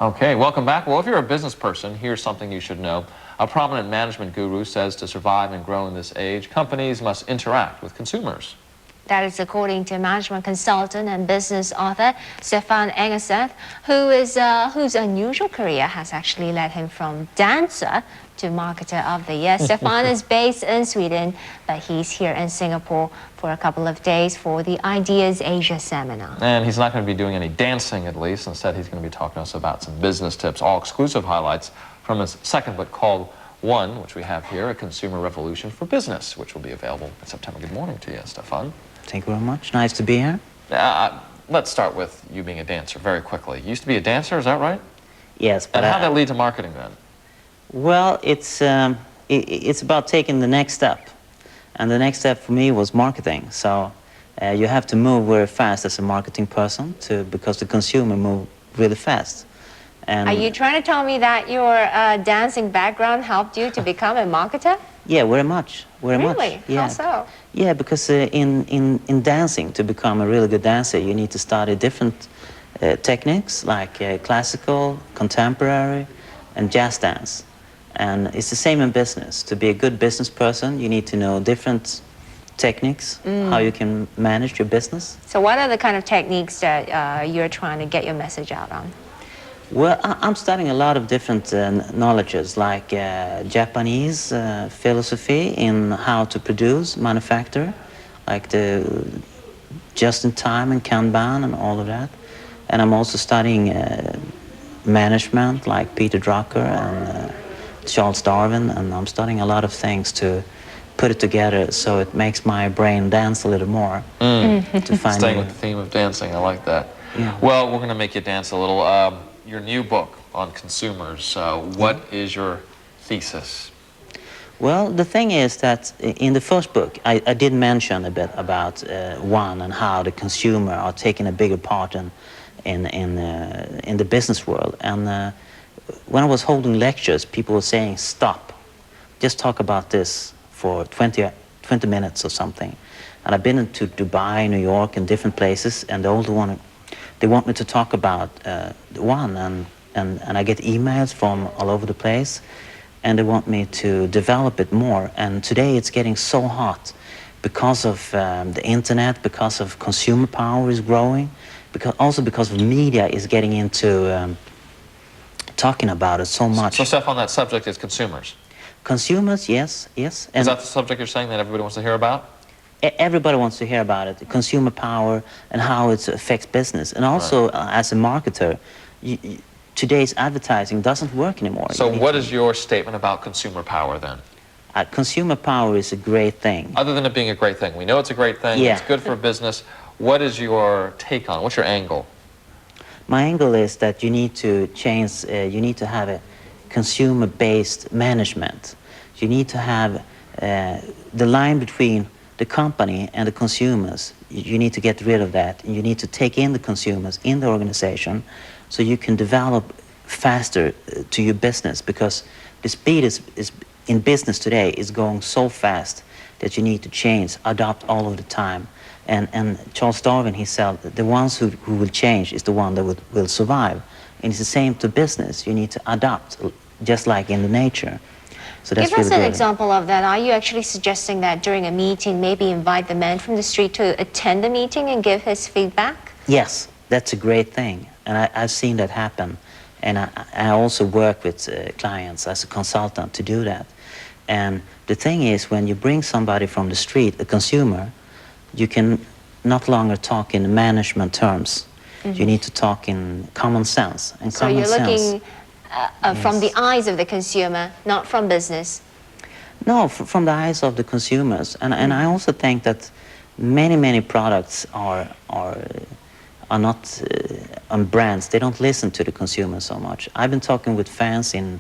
Okay, welcome back. Well, if you're a business person, here's something you should know. A prominent management guru says to survive and grow in this age, companies must interact with consumers. That is according to management consultant and business author Stefan Engeseth, whose unusual career has actually led him from dancer to marketer of the year. Stefan is based in Sweden, but he's here in Singapore for a couple of days for the Ideas Asia seminar. And he's not going to be doing any dancing, at least. Instead, he's going to be talking to us about some business tips, all exclusive highlights from his second book called One, which we have here, A Consumer Revolution for Business, which will be available in September. Good morning to you, Stefan. Thank you very much. Nice to be here. Let's start with you being a dancer very quickly. You used to be a dancer, is that right? Yes. But and how'd that lead to marketing then? Well, it's about taking the next step. And the next step for me was marketing. So you have to move very fast as a marketing person because the consumer moves really fast. And are you trying to tell me that your dancing background helped you to become a marketer? Yeah, very much. Very much. Really? Yeah. How so? Yeah, because in dancing, to become a really good dancer, you need to study different techniques like classical, contemporary, and jazz dance. And it's the same in business. To be a good business person, you need to know different techniques, how you can manage your business. So what are the kind of techniques that you're trying to get your message out on? Well, I'm studying a lot of different knowledges, like Japanese philosophy in how to produce, manufacture, like the just-in-time and Kanban and all of that. And I'm also studying management, like Peter Drucker and Charles Darwin, and I'm studying a lot of things to put it together so it makes my brain dance a little more. To find Staying with the theme of dancing, I like that. Yeah. Well, we're going to make you dance a little. Your new book on consumers, what is your thesis? Well, the thing is that in the first book, I did mention a bit about One and how the consumer are taking a bigger part in the business world. And when I was holding lectures, people were saying, stop, just talk about this for 20 minutes or something. And I've been to Dubai, New York, and different places, and they want me to talk about One, and I get emails from all over the place, and they want me to develop it more. And today it's getting so hot because of the internet, because of consumer power is growing, also because of media is getting into talking about it so much. So, Steph, on that subject is consumers. Consumers, yes. And is that the subject you're saying that everybody wants to hear about? Everybody wants to hear about it, consumer power and how it affects business. And also, as a marketer, today's advertising doesn't work anymore. So what is your statement about consumer power then? Consumer power is a great thing. Other than it being a great thing, we know it's a great thing, yeah. It's good for business. What is your take on it? What's your angle? My angle is that you need to change, you need to have a consumer-based management. You need to have the line between the company and the consumers. You need to get rid of that. You need to take in the consumers in the organization so you can develop faster to your business, because the speed is in business today is going so fast that you need to change, adopt all of the time. And Charles Darwin, he said, the ones who will change is the one that will survive. And it's the same to business. You need to adapt, just like in the nature. So that's Give us really an good. example of that. Are you actually suggesting that during a meeting, maybe invite the man from the street to attend the meeting and give his feedback? Yes, that's a great thing. And I've seen that happen. And I also work with clients as a consultant to do that. And the thing is, when you bring somebody from the street, a consumer, you can not longer talk in management terms. You need to talk in common sense. And so you're looking from the eyes of the consumer, not from business. No, from the eyes of the consumers. And I also think that many products are not on brands. They don't listen to the consumer so much. I've been talking with fans in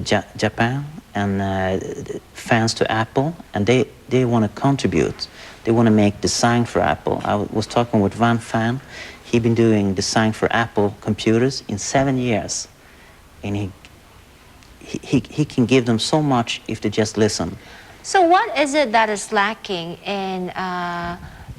Japan and fans to Apple, and they want to contribute. They want to make design for Apple. I was talking with one fan. He'd been doing design for Apple computers in 7 years. And he can give them so much if they just listen. So what is it that is lacking in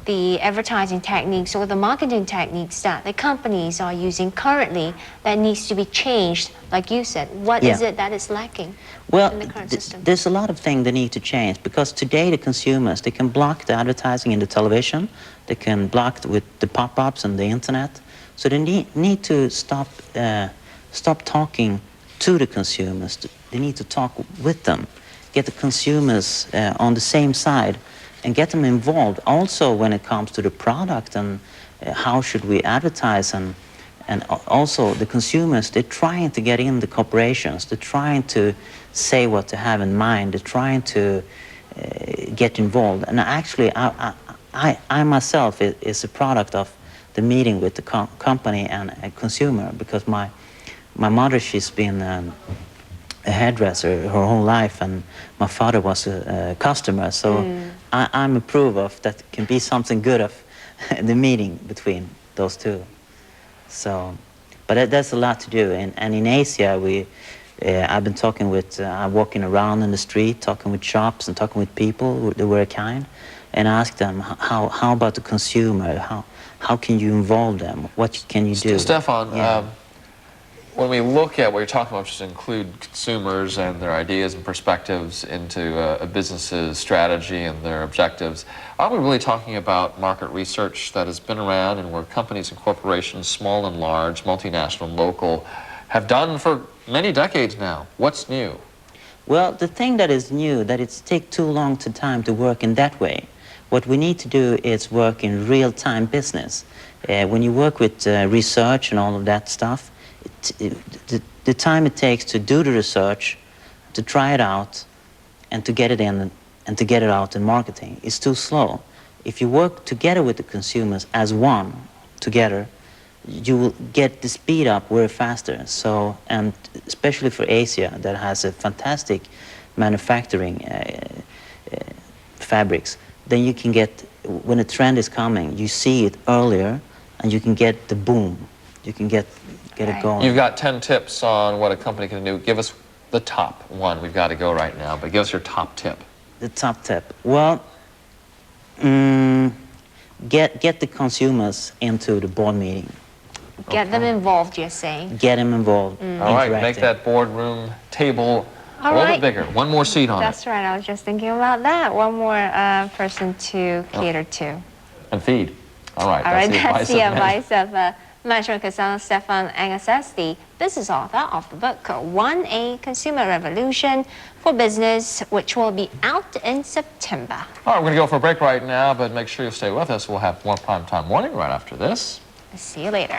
the advertising techniques or the marketing techniques that the companies are using currently that needs to be changed? Like you said, what is it that is lacking in the current system? There's a lot of things that need to change, because today the consumers, they can block the advertising in the television, they can block it with the pop-ups and the internet. So they need to stop talking to the consumers. They need to talk with them, get the consumers on the same side, and get them involved also when it comes to the product and how should we advertise, and also the consumers, they're trying to get in the corporations, they're trying to say what they have in mind, they're trying to get involved. And actually I myself is a product of the meeting with the company and a consumer, because my mother, she's been a hairdresser her whole life, and my father was a customer, so I'm a proof of that can be something good of the meeting between those two. So, but there's a lot to do, and in Asia I've been talking with, I'm walking around in the street, talking with shops and talking with people that were kind, and ask them how about the consumer, how can you involve them, what can you do? Stefan, when we look at what you're talking about, just include consumers and their ideas and perspectives into a business's strategy and their objectives, aren't we really talking about market research that has been around and where companies and corporations, small and large, multinational and local, have done for many decades now? What's new? Well, the thing that is new, that it's take too long time to work in that way. What we need to do is work in real-time business. When you work with research and all of that stuff, the time it takes to do the research, to try it out, and to get it in and to get it out in marketing is too slow. If you work together with the consumers as one, together, you will get the speed up very faster. So, and especially for Asia, that has a fantastic manufacturing fabrics, then you can get, when a trend is coming, you see it earlier, and you can get the boom. You can get it going. You've got 10 tips on what a company can do. Give us the top one. We've got to go right now, but give us your top tip. The top tip. Well, get the consumers into the board meeting. Get them involved, you're saying. Get them involved. All right, make that boardroom table a little bit bigger. One more seat on it. That's right. I was just thinking about that. One more person to cater to. And feed. All right. All right, that's the advice of management consultant Stefan Engeseth, the business author of the book 1A Consumer Revolution for Business, which will be out in September. All right, we're going to go for a break right now, but make sure you stay with us. We'll have more Primetime Morning right after this. See you later.